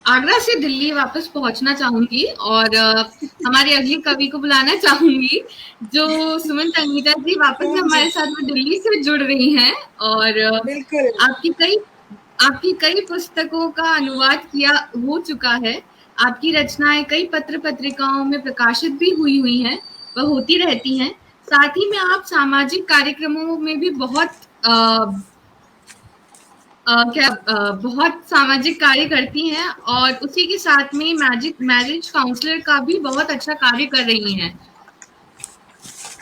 आगरा से दिल्ली वापस पहुंचना चाहूंगी और हमारे अगले कवि को बुलाना चाहूंगी, जो सुमन संगीता जी वापस से सुमन जी, हमारे साथ में दिल्ली से जुड़ रही हैं। और बिल्कुल। आपकी कई आपकी कई पुस्तकों का अनुवाद किया हो चुका है। आपकी रचनाएं कई पत्र पत्रिकाओं में प्रकाशित भी हुई हैं, वह होती रहती हैं। साथ ही में आप सामाजिक कार्यक्रमों में भी बहुत सामाजिक कार्य करती हैं और उसी के साथ में मैजिक मैरिज काउंसलर का भी बहुत अच्छा कार्य कर रही हैं।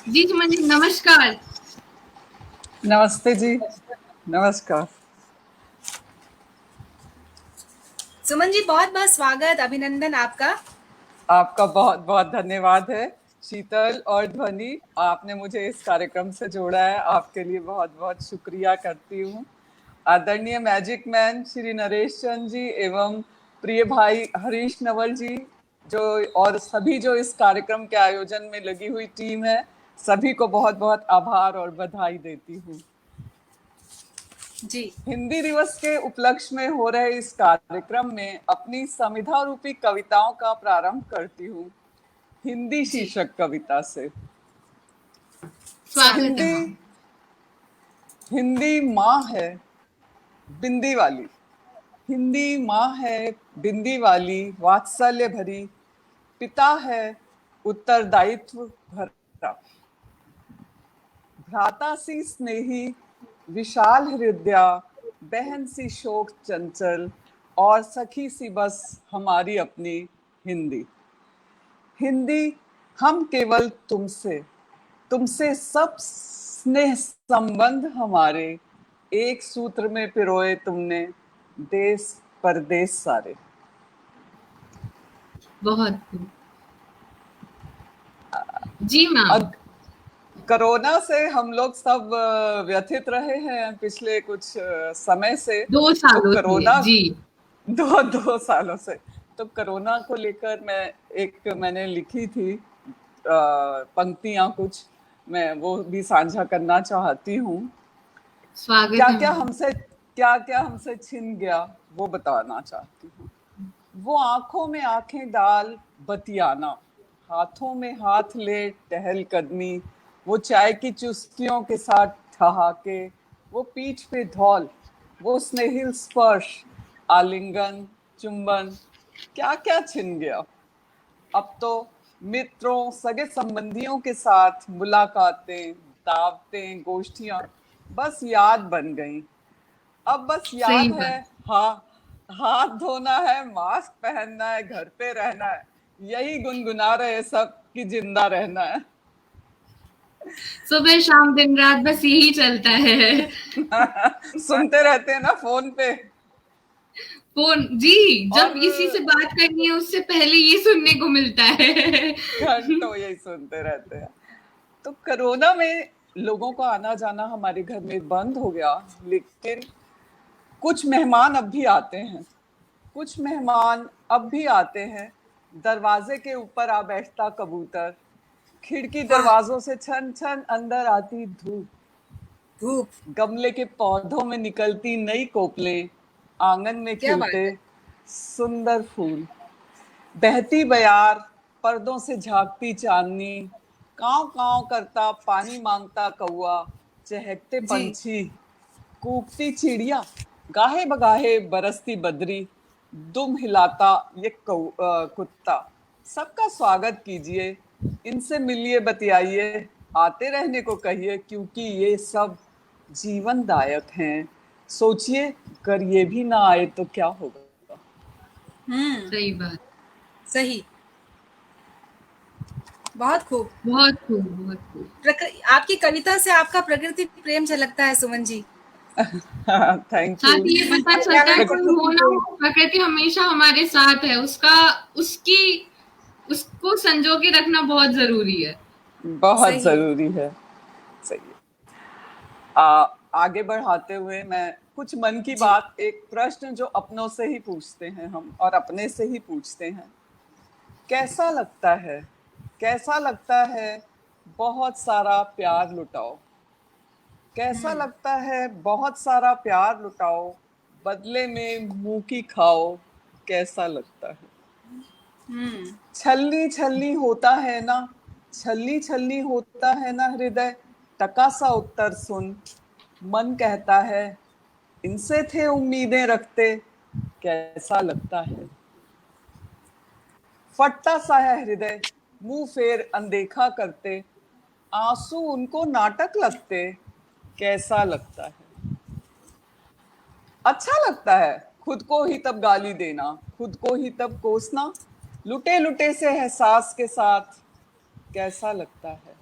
जी सुमन जी, नमस्कार। नमस्ते जी, नमस्कार। सुमन जी, बहुत बहुत स्वागत, अभिनंदन आपका। आपका बहुत बहुत धन्यवाद है शीतल और ध्वनि, आपने मुझे इस कार्यक्रम से जोड़ा है, आपके लिए बहुत बहुत शुक्रिया करती हूँ। आदरणीय मैजिक मैन श्री नरेश चंद जी एवं प्रिय भाई हरीश नवल जी, जो और सभी जो इस कार्यक्रम के आयोजन में लगी हुई टीम है, सभी को बहुत बहुत आभार और बधाई देती हूँ। जी, हिंदी दिवस के उपलक्ष्य में हो रहे इस कार्यक्रम में अपनी समिधा रूपी कविताओं का प्रारंभ करती हूँ हिंदी जी, शीर्षक कविता से। स्वागत है हिंदी मैम। हिंदी माँ है बिंदी वाली, हिंदी माँ है बिंदी वाली, वात्सल्य भरी, पिता है उत्तरदायित्व भरा, भ्राता सी स्नेही विशाल हृदया, बहन सी शोक चंचल, और सखी सी बस हमारी अपनी हिंदी। हिंदी हम केवल तुमसे, तुमसे सब स्नेह संबंध हमारे, एक सूत्र में पिरोए तुमने देश परदेश सारे। बहुत खूब। जी मैम। अब कोरोना से हम लोग सब व्यथित रहे हैं पिछले कुछ समय से। दो तो सालों से कोरोना जी। दो दो सालों से तो कोरोना को लेकर मैंने लिखी थी पंक्तियां कुछ, मैं वो भी साझा करना चाहती हूँ। स्वागत है मैम। क्या क्या हमसे छिन गया वो बताना चाहती हूँ। वो आंखों में आंखें डाल बतियाना, हाथों में हाथ ले टहल कदमी, वो चाय की चुस्कियों के साथ ठहाके, वो पीठ पे धौल, वो स्नेहिल स्पर्श, आलिंगन, चुंबन, क्या क्या छिन गया। अब तो मित्रों सगे संबंधियों के साथ मुलाकातें, दावतें, गोष्ठियां बस याद बन गईं। अब बस सही याद है, बात। हाँ, हाथ धोना है, मास्क पहनना है, घर पे रहना है, यही गुनगुना रहे सब कि जिंदा रहना है। सुबह शाम दिन रात बस यही चलता है। सुनते रहते हैं ना फोन पे। फोन जी, जब और किसी से बात करनी है उससे पहले ये सुनने को मिलता है। घंटों यही सुनते रहते हैं। तो कोरोना में लोगों का आना जाना हमारे घर में बंद हो गया, लेकिन कुछ मेहमान अब भी आते हैं, कुछ मेहमान अब भी आते हैं। दरवाजे के ऊपर आ बैठता कबूतर, खिड़की वाह, दरवाजों से छन छन अंदर आती धूप, धूप, गमले के पौधों में निकलती नई कोपलें, आंगन में क्या बात खिलते है। सुंदर फूल, बहती बयार, पर्दों से झांकती चांदनी, कांव कांव करता पानी मांगता कौआ, चहकते जी, पंछी, कूकती चिड़िया, गाहे बगाहे बरसती बदरी, दुम हिलाता ये कुत्ता। सबका स्वागत कीजिए, इनसे मिलिए बतियाइए, आते रहने को कहिए, क्योंकि ये सब जीवनदायक हैं। सोचिए, अगर ये भी ना आए तो क्या होगा। हम्म, सही बात। सही, बहुत खूब। बहुत खूब, बहुत खूब। आपकी कविता से आपका प्रकृति प्रेम झलकता है, सुमन जी। थैंक साथ यू। ही ये पता चलता है, पर्यावरण को कोई तो हो ना हो, प्रकृति हमेशा हमारे साथ है। उसकी उसको संजो के रखना बहुत जरूरी है। बहुत सही, जरूरी है। सही है। आगे बढ़ाते हुए मैं कुछ मन की जी, बात, एक प्रश्न जो अपनों से ही पूछते हैं हम और अपने से ही पूछते हैं। कैसा लगता है, कैसा लगता है बहुत सारा प्यार लुटाओ, कैसा लगता है बहुत सारा प्यार लुटाओ, बदले में मुंह की खाओ, कैसा लगता है। हम्म। छलनी छलनी होता है ना, छलनी छलनी होता है ना हृदय, टका सा उत्तर सुन, मन कहता है इनसे थे उम्मीदें रखते, कैसा लगता है। फटता सा है हृदय, मुंह फेर अनदेखा करते, आंसू उनको नाटक लगते, कैसा लगता है। अच्छा लगता है खुद को ही तब गाली देना, खुद को ही तब कोसना, लुटे लुटे से एहसास के साथ, कैसा लगता है।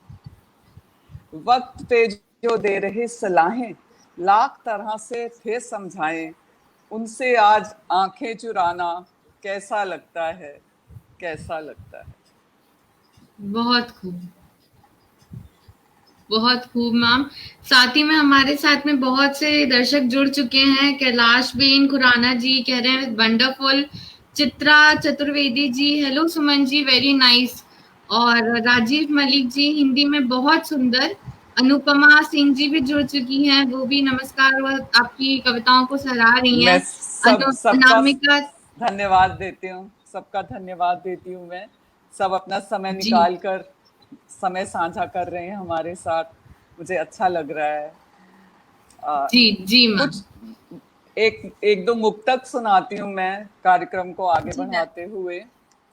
वक्त पे जो दे रहे सलाहें, लाख तरह से थे समझाएं, उनसे आज आंखें चुराना, कैसा लगता है, कैसा लगता है। बहुत खूब, बहुत खूब मैम। साथ ही में हमारे साथ में बहुत से दर्शक जुड़ चुके हैं। कैलाश बेन खुराना जी कह रहे हैं wonderful. Chitra Chaturvedi ji, hello Suman ji, very nice. और राजीव मलिक जी, हिंदी में बहुत सुंदर। अनुपमा सिंह जी भी जुड़ चुकी हैं, वो भी नमस्कार, वो आपकी कविताओं को सराह रही मैं हैं। सबका अनामिका धन्यवाद देती हूँ, सबका धन्यवाद देती हूँ मैं। सब अपना समय जी, निकाल कर समय साझा कर रहे हैं हमारे साथ, मुझे अच्छा लग रहा है। जी, जी मैम। कुछ एक एक दो मुक्तक सुनाती हूँ मैं कार्यक्रम को आगे जी मैम। बढ़ाते हुए।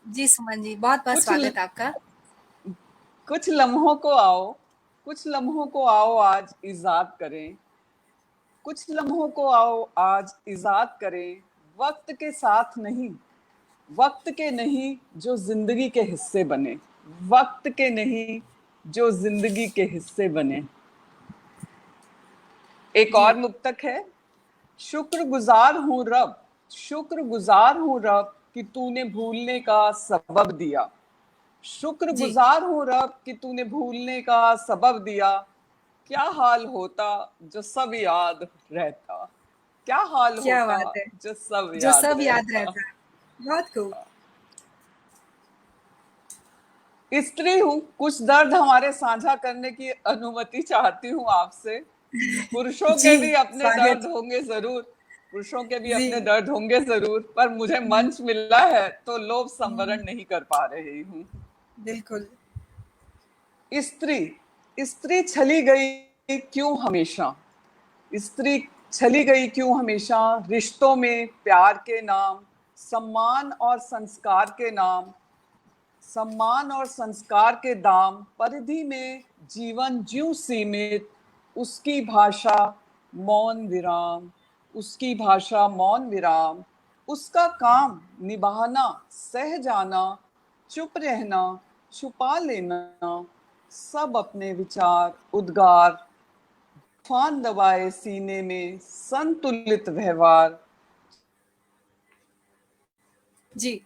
जी सुमन जी, बहुत बहुत कुछ स्वागत आपका। कुछ लम्हों को आओ, कुछ लम्हों को आओ आज इजाद करें, कुछ लम्हों को आओ आज इजाद करें, वक्त के साथ नहीं, वक्त के नहीं जो जिंदगी के हिस्से बने, वक्त के नहीं जो जिंदगी के हिस्से बने। एक जी और मुक्तक है। शुक्रगुजार हूं रब, शुक्रगुजार हूं रब कि तूने भूलने का सबब दिया, जी, शुक्रगुजार हूं रब कि तूने भूलने का सबब दिया, क्या हाल होता जो सब याद रहता, क्या हाल क्या होता बात है, जो सब जो याद सब याद रहता। रहता है। बहुत खूब। स्त्री हूँ, कुछ दर्द हमारे साझा करने की अनुमति चाहती हूँ आपसे। पुरुषों जी, के भी अपने दर्द स्वागत। होंगे जरूर, पुरुषों के भी जी, अपने दर्द होंगे जरूर, पर मुझे मंच मिला है तो लोभ संवरण नहीं कर पा रही हूँ। बिल्कुल। स्त्री, स्त्री छली गई क्यों हमेशा, स्त्री छली गई क्यों हमेशा, रिश्तों में प्यार के नाम, सम्मान और संस्कार के नाम, सम्मान और संस्कार के दाम, परिधि में जीवन ज्यों सीमित, उसकी भाषा मौन विराम, उसकी भाषा मौन विराम, उसका काम निभाना सह जाना, चुप रहना छुपा लेना, सब अपने विचार उद्गार, फान दबाए सीने में संतुलित व्यवहार, जी,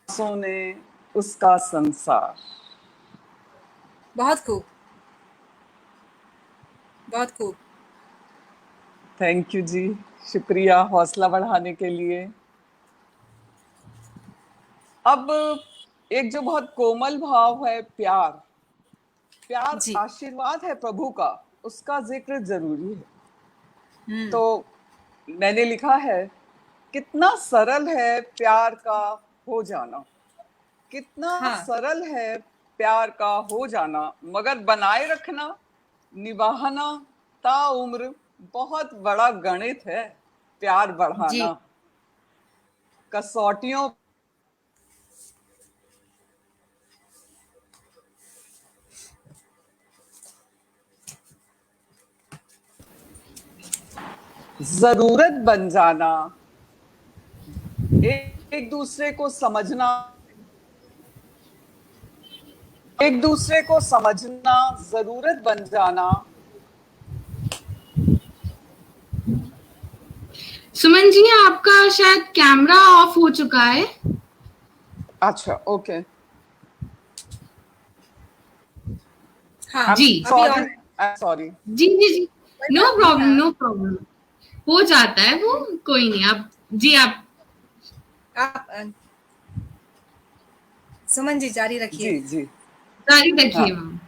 सोने उसका संसार। बहुत खूब, बहुत खूब। थैंक यू जी, शुक्रिया हौसला बढ़ाने के लिए। अब एक जो बहुत कोमल भाव है, प्यार, प्यार जी। आशीर्वाद है प्रभु का, उसका जिक्र जरूरी है। हम्म। तो मैंने लिखा है, कितना सरल है प्यार का हो जाना, कितना हाँ। सरल है प्यार का हो जाना, मगर बनाए रखना निभाना ताउम्र बहुत बड़ा गणित है, प्यार जी, बढ़ाना कसौटियों जरूरत बन जाना, एक दूसरे को समझना, एक दूसरे को समझना जरूरत बन जाना। सुमन जी, आपका शायद कैमरा ऑफ हो चुका है। अच्छा, ओके, हाँ, आई एम जी, अभी सॉरी, और आई एम सॉरी। जी, जी, जी। कोई नो बात नहीं। प्रॉब्लम, हाँ, नो प्रॉब्लम। हो जाता है वो, कोई नहीं। आप जी, आप आप सुमन जी जारी रखिए। जी जी, जारी रखिए हाँ। मैम।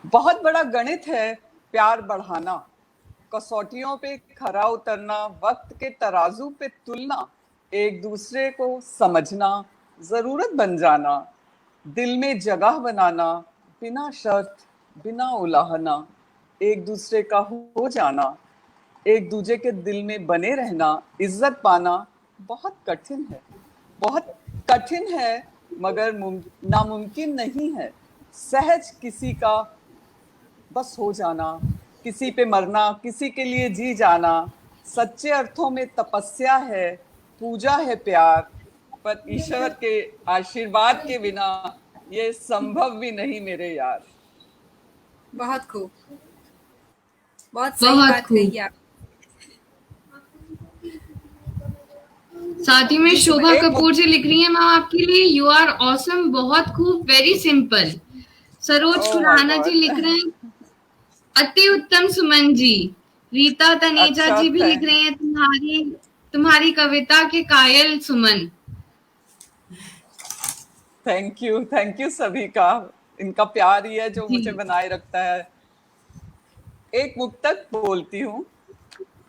बहुत बड़ा गणित है प्यार बढ़ाना, कसौटियों पे खरा उतरना, वक्त के तराजू पे तुलना, एक दूसरे को समझना, जरूरत बन जाना, दिल में जगह बनाना, बिना शर्त बिना उलाहना, एक दूसरे का हो जाना, एक दूसरे के दिल में बने रहना, इज्जत पाना बहुत कठिन है, बहुत कठिन है, मगर नामुमकिन नहीं है। सहज किसी का बस हो जाना, किसी पे मरना, किसी के लिए जी जाना, सच्चे अर्थों में तपस्या है, पूजा है प्यार, पर ईश्वर के आशीर्वाद के बिना ये संभव भी नहीं मेरे यार। बहुत खूब, बहुत सही बहुत बात खूब। कही आप। साथ ही में जी, शोभा एक कपूर जी लिख रही हैं, मैम आपके लिए यू आर ऑसम, बहुत खूब, very simple. Saroj oh my Khurana ji लिख रहे गॉड, हैं, अति उत्तम सुमन जी। रीता तनेजा अच्छा जी भी लिख रही हैं, तुम्हारी कविता के कायल सुमन। थैंक यू सभी का, इनका प्यार ही है जो जी मुझे बनाए रखता है। एक मुक्तक बोलती हूँ,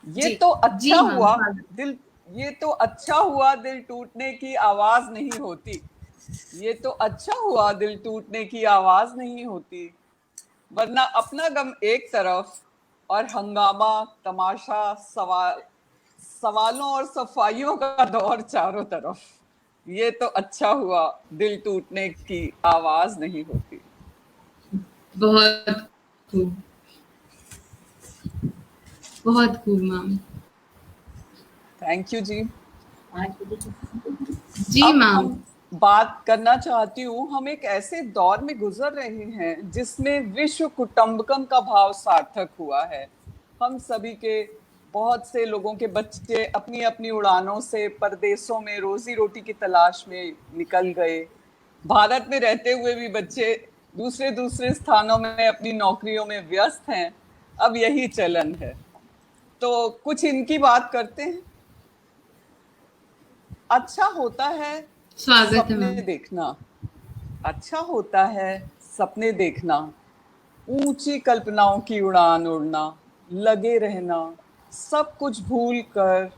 ये जी तो जी अच्छा मैम, हुआ स्वागत। दिल, ये तो अच्छा हुआ दिल टूटने की आवाज नहीं होती, ये तो अच्छा हुआ दिल टूटने की आवाज नहीं होती, वरना अपना गम एक तरफ और हंगामा तमाशा सवालों और सफाइयों का दौर चारों तरफ, ये तो अच्छा हुआ दिल टूटने की आवाज नहीं होती। बहुत खूब, बहुत खूब मैम। थैंक यू जी। जी अब मैम। हम बात करना चाहती हूँ, हम एक ऐसे दौर में गुजर रहे हैं जिसमें विश्व कुटुंबकम का भाव सार्थक हुआ है। हम सभी के, बहुत से लोगों के बच्चे अपनी अपनी उड़ानों से परदेशों में रोजी रोटी की तलाश में निकल गए। भारत में रहते हुए भी बच्चे दूसरे दूसरे स्थानों में अपनी नौकरियों में व्यस्त हैं। अब यही चलन है, तो कुछ इनकी बात करते हैं। अच्छा होता है स्वागत है सपने मैम। देखना, अच्छा होता है सपने देखना, ऊंची कल्पनाओं की उड़ान उड़ना, लगे रहना, सब कुछ भूल कर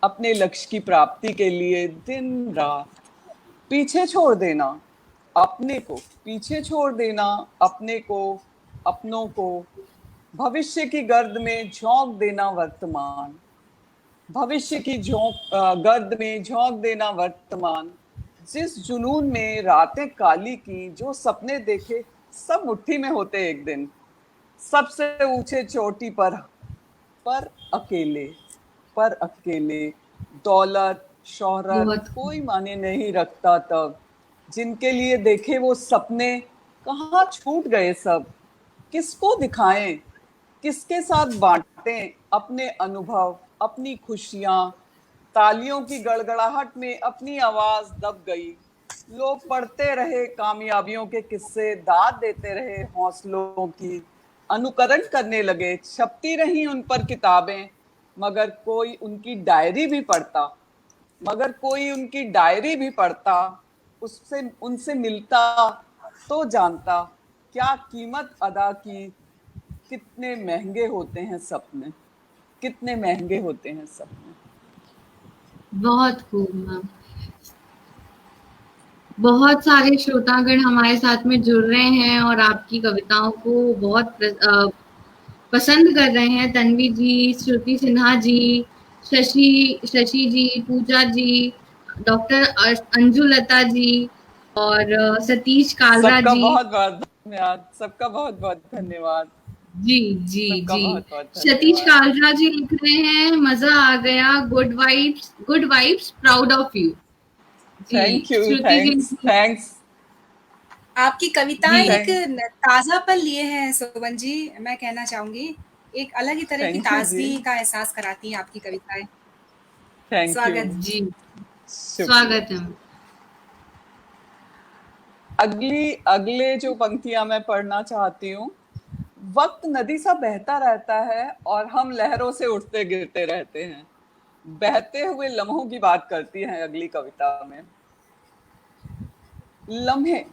अपने लक्ष्य की प्राप्ति के लिए दिन रात, पीछे छोड़ देना अपने को, पीछे छोड़ देना अपने को, अपनों को, भविष्य की गर्द में झोंक देना वर्तमान, भविष्य की गर्द में झोंक देना वर्तमान, जिस जुनून में रातें काली की, जो सपने देखे सब मुट्ठी में होते एक दिन, सबसे ऊंचे चोटी पर अकेले, पर अकेले, दौलत शोहरत बहुत खूब, कोई माने नहीं रखता तब, जिनके लिए देखे वो सपने कहाँ छूट गए सब, किसको दिखाएं, किसके साथ बांटें अपने अनुभव, अपनी खुशियां, तालियों की गड़गड़ाहट में अपनी आवाज दब गई, लोग पढ़ते रहे कामयाबियों के किस्से, दाद देते रहे हौसलों की, अनुकरण करने लगे, छपती रही उन पर किताबें, मगर कोई उनकी डायरी भी पढ़ता, मगर कोई उनकी डायरी भी पढ़ता, उससे उनसे मिलता तो जानता क्या कीमत अदा की, कितने महंगे होते हैं सपने, कितने महंगे होते हैं सपने। बहुत खूब मैम। बहुत सारे श्रोतागण हमारे साथ में जुड़ रहे हैं और आपकी कविताओं को बहुत पसंद कर रहे हैं। तन्वी जी, श्रुति सिन्हा जी, शशि जी, पूजा जी, डॉक्टर अंजू लता जी और सतीश कालरा सबका जी। बहुत बहुत धन्यवाद, सबका बहुत बहुत धन्यवाद, जी जी सबका जी। बहुत बहुत सतीश धन्यवाद। कालरा जी लिख रहे हैं, मजा आ गया, good vibes, proud of you. जी। Thank you, Shruti ji thanks thanks. आपकी कविताएं जी एक थैंक ताजापन लिए हैं सुमन जी, मैं कहना चाहूंगी। एक अलग ही तरह की थैंक यू जी, ताजगी का एहसास कराती हैं आपकी कविताएं। थैंक यू, स्वागत। जी, शुक्रिया। स्वागत है। अगले जो पंक्तियां मैं पढ़ना चाहती हूँ, वक्त नदी सा बहता रहता है और हम लहरों से उठते गिरते रहते हैं। बहते हुए लम्हों की बात करती है अगली कविता में। लम्हे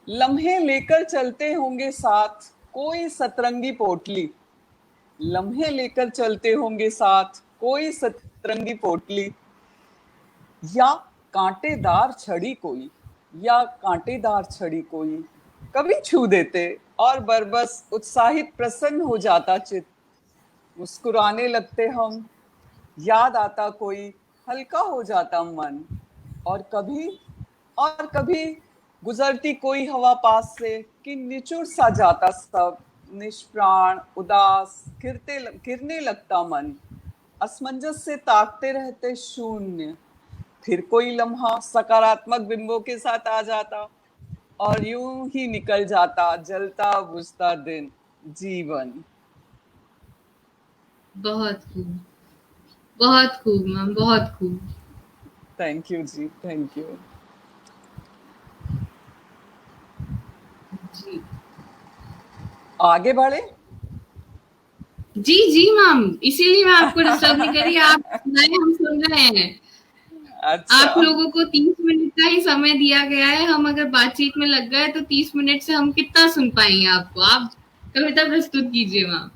लम्हे लेकर चलते होंगे साथ, कोई सतरंगी पोटली, लम्हे लेकर चलते होंगे साथ कोई सतरंगी पोटली, या कांटेदार छड़ी कोई, या कांटेदार छड़ी कोई कभी छू देते और बरबस उत्साहित प्रसन्न हो जाता चित। मुस्कुराने लगते हम, याद आता कोई, हल्का हो जाता मन। और कभी गुजरती कोई हवा पास से कि निचुड़ सा जाता सब, निष्प्राण उदास गिरने लगता मन। असमंजस से ताकते रहते शून्य, फिर कोई लम्हा सकारात्मक बिंबों के साथ आ जाता और यूं ही निकल जाता जलता बुझता दिन जीवन। बहुत खूब मैम, बहुत खूब। थैंक यू जी, थैंक यू जी आगे बढ़े। जी जी मैम, इसीलिए मैं आपको डिस्टर्ब नहीं करी, आप सुनाए, हम सुन रहे हैं। अच्छा, आप लोगों को 30 मिनट का ही समय दिया गया है, हम अगर बातचीत में लग गए तो 30 मिनट से हम कितना सुन पाएंगे आपको। आप कविता प्रस्तुत कीजिए मैम।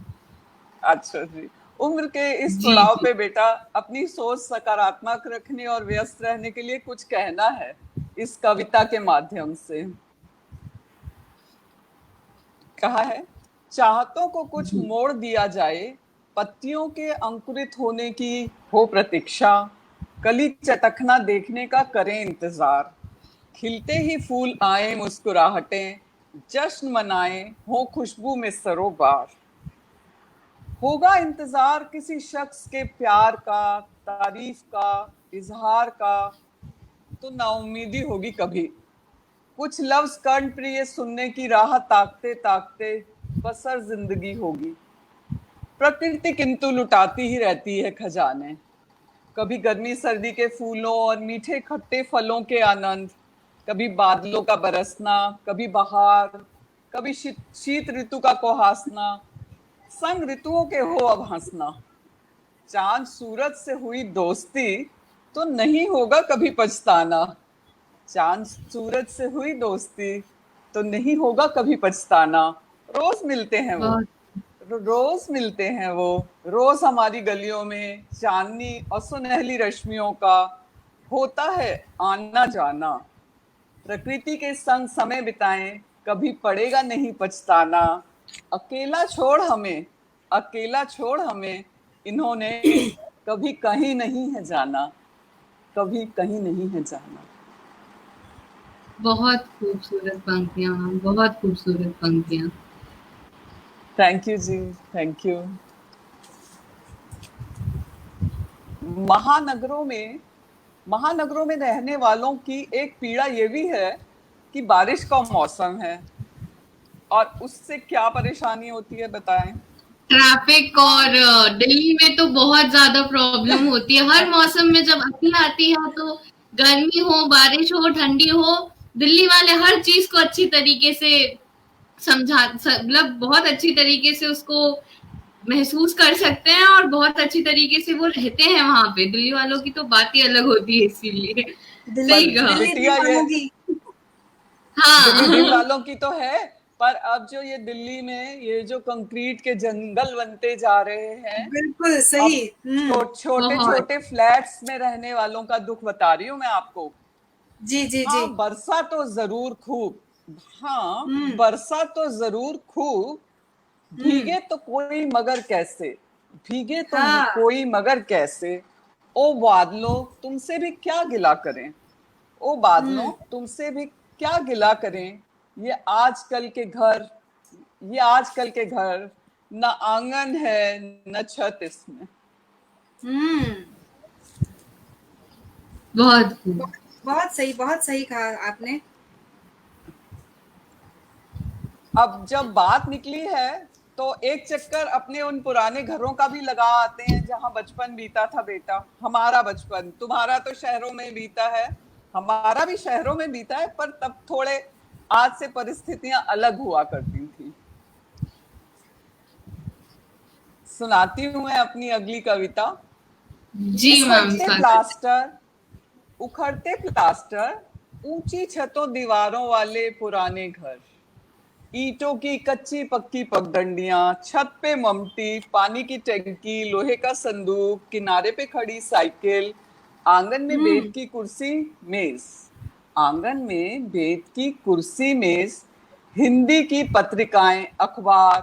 अच्छा जी। उम्र के इस जी पड़ाव जी पे बेटा अपनी सोच सकारात्मक रखने और व्यस्त रहने के लिए कुछ कहना है इस कविता के माध्यम से। कहा है, चाहतों को कुछ मोड़ दिया जाए, पत्तियों के अंकुरित होने की हो प्रतीक्षा, कली चटकना देखने का करें इंतजार, खिलते ही फूल आए मुस्कुराहटें, जश्न मनाएं हो खुशबू में सरोबार। होगा इंतजार किसी शख्स के प्यार का, तारीफ का, इजहार का, तो नाउम्मीदी होगी कभी। कुछ लफ्ज कर्ण प्रिय सुनने की राह ताकते ताकते बसर जिंदगी होगी। प्रकृति किंतु लुटाती ही रहती है खजाने, कभी गर्मी सर्दी के फूलों और मीठे खट्टे फलों के आनंद, कभी बादलों का बरसना, कभी बहार, कभी शीत ऋतु का कुहासना, संग ऋतुओं के हो अब हंसना। चांद सूरज से हुई दोस्ती तो नहीं होगा कभी पछताना, चांद सूरज से हुई दोस्ती तो नहीं होगा कभी पछताना। रोज मिलते हैं वो, रोज मिलते हैं वो, रोज हमारी गलियों में चांदनी और सुनहली रश्मियों का होता है आना जाना। प्रकृति के संग समय बिताएं, कभी पड़ेगा नहीं पछताना। अकेला छोड़ हमें, अकेला छोड़ हमें इन्होंने कभी कहीं नहीं है जाना, कभी कहीं नहीं है जाना। बहुत खूबसूरत पंक्तियां, बहुत खूबसूरत पंक्तियां। थैंक यू जी, थैंक यू। महानगरों में रहने वालों की एक पीड़ा ये भी है कि बारिश का मौसम है और उससे क्या परेशानी होती है बताएं। ट्रैफिक, और दिल्ली में तो बहुत ज्यादा प्रॉब्लम होती है हर मौसम में। जब अति आती है तो गर्मी हो, बारिश हो, ठंडी हो, दिल्ली वाले हर चीज को अच्छी तरीके से मतलब बहुत अच्छी तरीके से उसको महसूस कर सकते हैं और बहुत अच्छी तरीके से वो रहते हैं वहां पे। दिल्ली वालों की तो बात ही अलग होती है, इसीलिए सही कहा। बिटिया ये हाँ दिल्ली वालों की तो है, पर अब जो ये दिल्ली में ये जो कंक्रीट के जंगल बनते जा रहे हैं, बिल्कुल सही। छोटे छोटे फ्लैट्स में रहने वालों का दुख बता रही हूँ मैं आपको। जी जी हाँ, जी। बरसा तो जरूर खूब, हाँ बरसा तो जरूर खूब, भीगे तो कोई मगर कैसे, भीगे तो कोई मगर कैसे। ओ बादलों तुमसे भी क्या गिला करें, ओ बादलों तुमसे भी क्या गिला करें। ये आजकल के घर न आंगन है न छत इसमें। बहुत सही कहा आपने। अब जब बात निकली है तो एक चक्कर अपने उन पुराने घरों का भी लगा आते हैं जहां बचपन बीता था बेटा। हमारा बचपन, तुम्हारा तो शहरों में बीता है, हमारा भी शहरों में बीता है, पर तब थोड़े आज से परिस्थितियां अलग हुआ करती थी। सुनाती हूं मैं अपनी अगली कविता। जी मैम। उखड़ते प्लास्टर, ऊंची छतों दीवारों वाले पुराने घर, ईंटों की कच्ची पक्की पगडंडियां, छत पे ममटी, पानी की टंकी, लोहे का संदूक, किनारे पे खड़ी साइकिल, आंगन में बेत की कुर्सी मेज, आंगन में बेत की कुर्सी मेज, हिंदी की पत्रिकाएं, अखबार,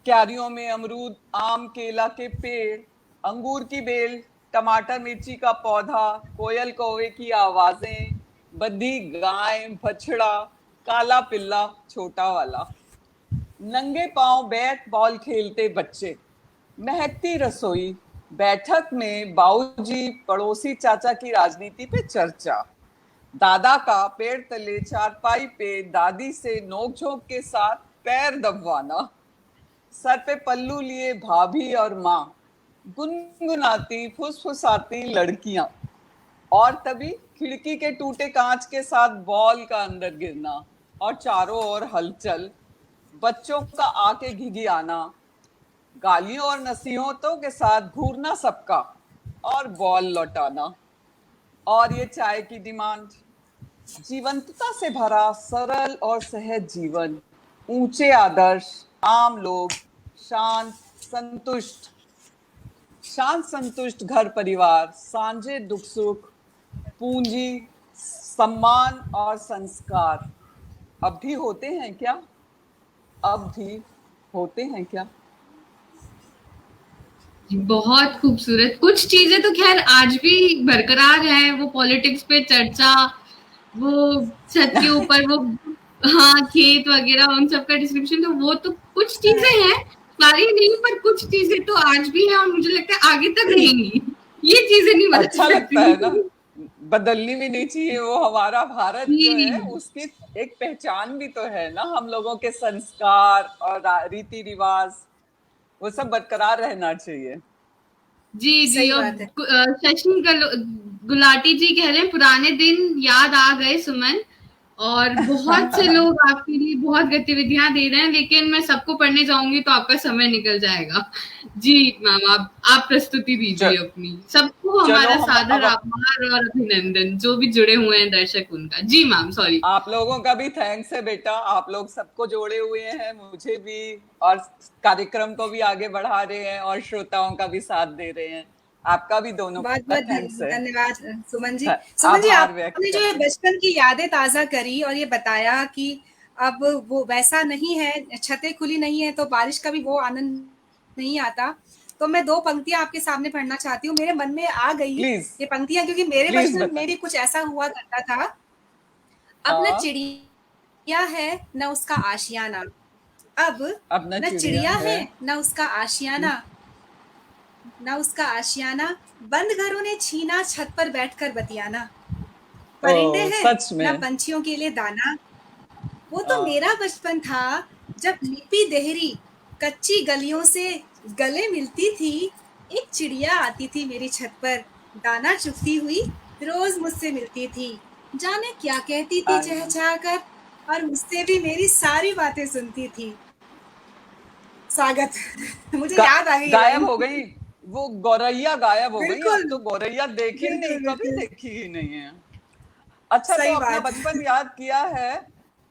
क्यारियों में अमरूद, आम, केला के पेड़, अंगूर की बेल, टमाटर मिर्ची का पौधा, कोयल कौवे की आवाजें, बद्धी गाय, बछड़ा, काला पिल्ला छोटा वाला, नंगे पांव बैट बॉल खेलते बच्चे, महकती रसोई, बैठक में बाऊजी पड़ोसी चाचा की राजनीति पे चर्चा, दादा का पेड़ तले चारपाई पे दादी से नोकझोंक के साथ पैर दबवाना, सर पे पल्लू लिए भाभी और माँ, गुनगुनाती फुसफुसाती लड़कियां, और तभी खिड़की के टूटे कांच के साथ बॉल का अंदर गिरना और चारों ओर हलचल, बच्चों का आके घिघियाना, गालियों और नसीहतों के साथ घूरना सबका और बॉल लौटाना, और ये चाय की डिमांड, जीवंतता से भरा सरल और सहज जीवन, ऊंचे आदर्श, आम लोग, शांत संतुष्ट घर परिवार, सांझे दुख सुख, पूंजी, सम्मान और संस्कार अब भी होते हैं क्या? अब भी होते हैं क्या? बहुत खूबसूरत। कुछ चीजें तो खैर आज भी बरकरार है, वो पॉलिटिक्स पे चर्चा, वो छत के ऊपर वो हाँ खेत वगैरह, उन सब का डिस्क्रिप्शन, तो वो तो कुछ चीजें हैं, सारी नहीं, पर कुछ चीजें तो आज भी है और मुझे लगता है आगे तक रहेंगी। ये चीजें नहीं बदल अच्छा लगता है ना, बदलनी भी नहीं चाहिए। वो हमारा भारत जो है सकती। उसकी एक पहचान भी तो है ना, हम लोगों के संस्कार और रीति रिवाज, वो सब बरकरार रहना चाहिए। जी जी। सही और बात है। शशि गुलाटी जी कह रहे हैं पुराने दिन याद आ गए सुमन, और बहुत से लोग आपके लिए बहुत गतिविधियां दे रहे हैं, लेकिन मैं सबको पढ़ने जाऊंगी तो आपका समय निकल जाएगा। जी मैम, आप प्रस्तुति दीजिए अपनी। सबको चलो हमारा हम सादर अब आभार और अभिनंदन, जो भी जुड़े हुए हैं दर्शक उनका। जी मैम, सॉरी। आप लोगों का भी थैंक्स है बेटा, आप लोग सबको जोड़े हुए हैं, मुझे भी, और कार्यक्रम को भी आगे बढ़ा रहे हैं और श्रोताओं का भी साथ दे रहे हैं। आपका भी दोनों बहुत का बहुत थैंक्स है। धन्यवाद सुमन जी। सुमन जी, आभार व्यक्त आपने जो है करते हैं। बचपन की यादें ताजा करी और ये बताया कि अब वो वैसा नहीं है, छतें खुली नहीं है तो बारिश का भी वो आनंद नहीं आता। तो मैं दो पंक्तियां आपके सामने पढ़ना चाहती हूँ, मेरे मन में आ गई प्लीज ये पंक्तियां, क्योंकि मेरे प्लीज बचपन बता। में भी कुछ ऐसा हुआ करता था। अब न हाँ, चिड़िया है न उसका आशियाना, अब अब न न चिड़िया चिड़िया है। है न उसका आशियाना, न उसका आशियाना, बंद घरों ने छीना छत पर बैठकर बतियाना, परिंदे ओ हैं सच न में। पंछियों के लिए दाना। वो तो हाँ, मेरा बचपन था जब लिपि देहरी कच्ची गलियों से गले मिलती थी, एक चिड़िया आती थी मेरी छत पर, दाना चुगती हुई रोज मुझसे मिलती थी, जाने क्या कहती थी आए हैं। चहचहा कर, और मुझसे भी मेरी सारी बातें सुनती थी। स्वागत। मुझे गा, याद आ गई ये गायब लाइन। हो गई, वो गौरैया गायब हो गई, अब बिल्कुल, तो गौरैया देखी ही नहीं, बिल्कुल, कभी बिल्कुल। देखी ही नहीं है। अच्छा, तो सही अपना बात। बचपन याद किया है,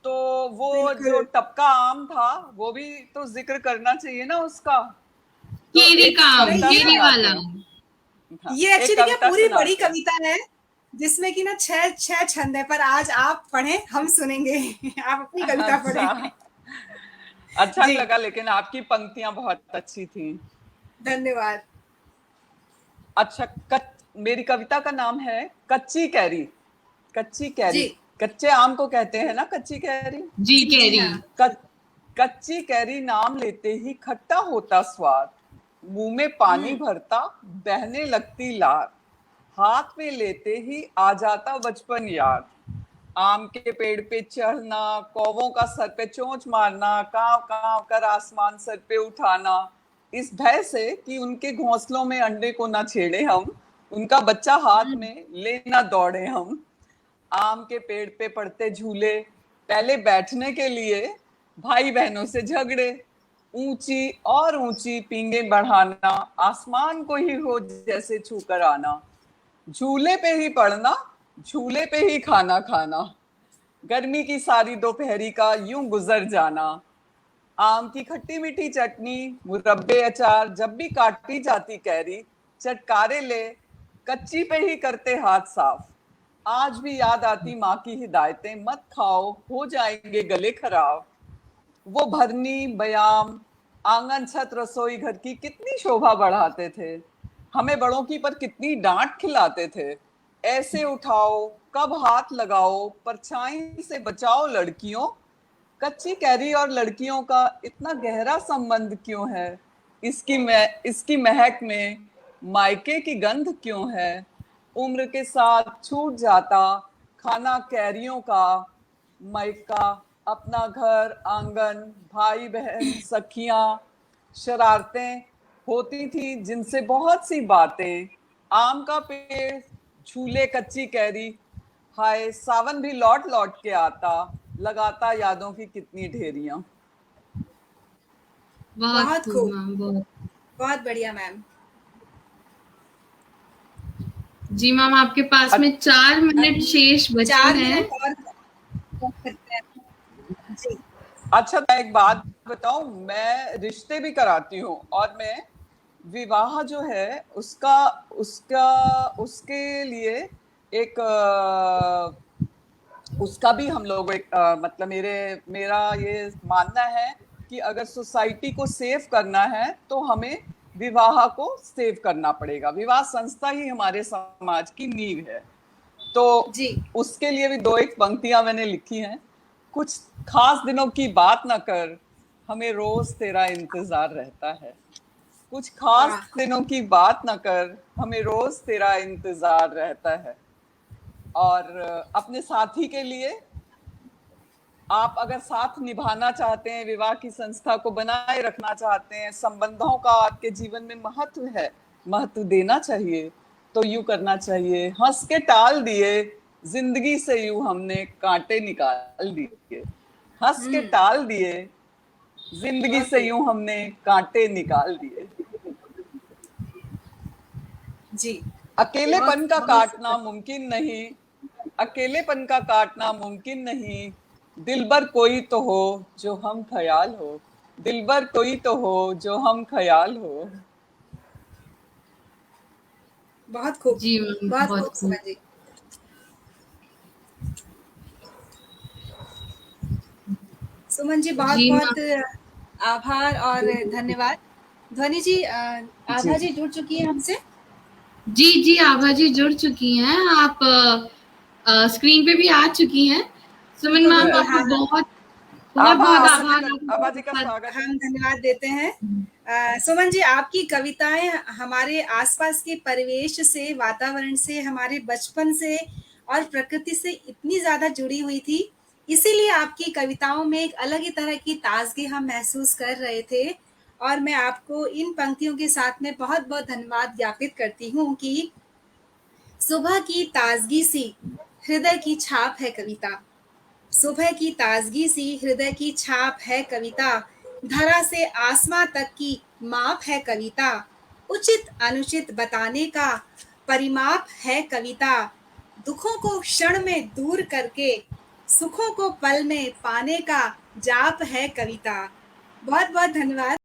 तो वो जो बिल्कुल। टपका आम था वो भी तो जिक्र करना चाहिए ना उसका। तो केरी एक का आम, नहीं, कविता ये केरी सुनाते वाला। हैं। हाँ, ये एक एक्चुअली क्या कविता पूरी बड़ी सुनाते हैं। कविता है, जिसमें कि ना छह छह छंद है, पर आज आप पढ़ें, हम सुनेंगे। आप अपनी कविता अच्छा, पढ़ें। अच्छा जी, लगा, लेकिन आपकी पंक्तियां बहुत अच्छी थी। धन्यवाद। अच्छा, मेरी कविता का नाम है कच्ची कैरी। कच्ची कैरी, जी, कच्चे आम को कहते हैं ना कच्ची कैरी। जी जी, जी केरी। हाँ। कच्ची कैरी नाम लेते ही खट्टा होता स्वाद, मुंह में पानी भरता, बहने लगती लार, हाथ में लेते ही आ जाता बचपन याद, आम के पेड़ पे चढ़ना, कौवों का सर पे चोंच मारना, कांव कांव कर आसमान सर पे उठाना, इस भय से कि उनके घोंसलों में अंडे को ना छेड़े हम, उनका बच्चा हाथ में लेना दौड़े हम, आम के पेड़ पे पड़ते झूले, पहले बैठने के लिए भाई बहनों से झगड़े, ऊंची और ऊंची पींगे बढ़ाना, आसमान को ही हो जैसे छू कर आना, झूले पे ही पड़ना, झूले पे ही खाना खाना, गर्मी की सारी दोपहरी का यूं गुजर जाना। आम की खट्टी मीठी चटनी, मुरब्बे अचार, जब भी काटी जाती कैरी, चटकारे ले कच्ची पे ही करते हाथ साफ। आज भी याद आती माँ की हिदायतें, मत खाओ हो जाएंगे गले खराब। वो भरनी, बयाम, आंगन, छत, रसोई घर की कितनी शोभा बढ़ाते थे। हमें बड़ों की पर कितनी डांट खिलाते थे। ऐसे उठाओ, कब हाथ लगाओ, परछाई से बचाओ लड़कियों। कच्ची कैरी और लड़कियों का इतना गहरा संबंध क्यों है? इसकी महक में मायके की गंध क्यों है? उम्र के साथ छूट जाता खाना कैरियों का, मायका, अपना घर आंगन, भाई बहन, सखियां, शरारतें होती थी जिनसे बहुत सी बातें। आम का पेड़, झूले, कच्ची कैरी, हाय सावन भी लौट लौट के आता, लगाता यादों की कितनी ढेरियां। बहुत बहुत खूब खूब, मैम, बहुत। बहुत बढ़िया मैम। जी मैम, आपके पास में 4 मिनट शेष बचे 4 हैं। मिनट और बात करते हैं। जी, अच्छा, मैं एक बात बताऊं, मैं रिश्ते भी कराती हूँ और मैं विवाह जो है उसका उसका उसके लिए एक उसका भी हम लोग एक मतलब मेरा ये मानना है कि अगर सोसाइटी को सेव करना है तो हमें विवाह को सेव करना पड़ेगा। विवाह संस्था ही हमारे समाज की नींव है। तो जी, उसके लिए भी 2 एक पंक्तियां मैंने लिखी हैं। कुछ खास दिनों की बात ना कर, हमें रोज तेरा इंतजार रहता है। कुछ खास वाह! दिनों की बात ना कर, हमें रोज तेरा इंतजार रहता है। और अपने साथी के लिए, आप अगर साथ निभाना चाहते हैं, विवाह की संस्था को बनाए रखना चाहते हैं, संबंधों का आपके जीवन में महत्व है, महत्व देना चाहिए, तो यूं करना चाहिए। हंस के टाल दिए जिंदगी से यूं हमने कांटे निकाल दिए। हंस के टाल दिए जिंदगी बहुत से खूब। यूं हमने कांटे निकाल दिए। जी, बहुत अकेलेपन का बहुत काटना सुंदर। मुमकिन नहीं, अकेलेपन का काटना मुमकिन नहीं। दिलबर कोई तो हो जो हम ख्याल हो, दिलबर कोई तो हो जो हम ख्याल हो। बहुत खूब, जी मैम, बहुत बहुत खूब खूब। सुमन जी। सुमन जी जी बहुत-बहुत मैम। आभार और धन्यवाद। ध्वनि जी जी आभा जी जुड़ चुकी हैं हमसे। जी, जी, आभा जी जुड़ चुकी हैं। आप स्क्रीन पे भी आ चुकी हैं। सुमन तो मैम, बिल्कुल आपको हाँ, हाँ। बहुत-बहुत आभार। आभा जी का स्वागत है। हम धन्यवाद देते हैं। सुमन जी आपकी कविताएँ हमारे आस-पास के परिवेश से, वातावरण से, हमारे बचपन से और प्रकृति से इतनी ज़्यादा जुड़ी हुई थी, इसीलिए आपकी कविताओं में एक अलग ही तरह की ताज़गी हम महसूस कर रहे थे और मैं आपको इन पंक्तियों के साथ में बहुत-बहुत धन्यवाद ज्ञापित करती हूँ कि सुबह की ताज़गी सी हृदय की छाप है कविता। सुबह की ताजगी सी हृदय की छाप है कविता, धरा से आसमां तक की माप है कविता, उचित अनुचित बताने का परिमाप है कविता, दुखों को क्षण में दूर करके सुखों को पल में पाने का जाप है कविता। बहुत बहुत धन्यवाद।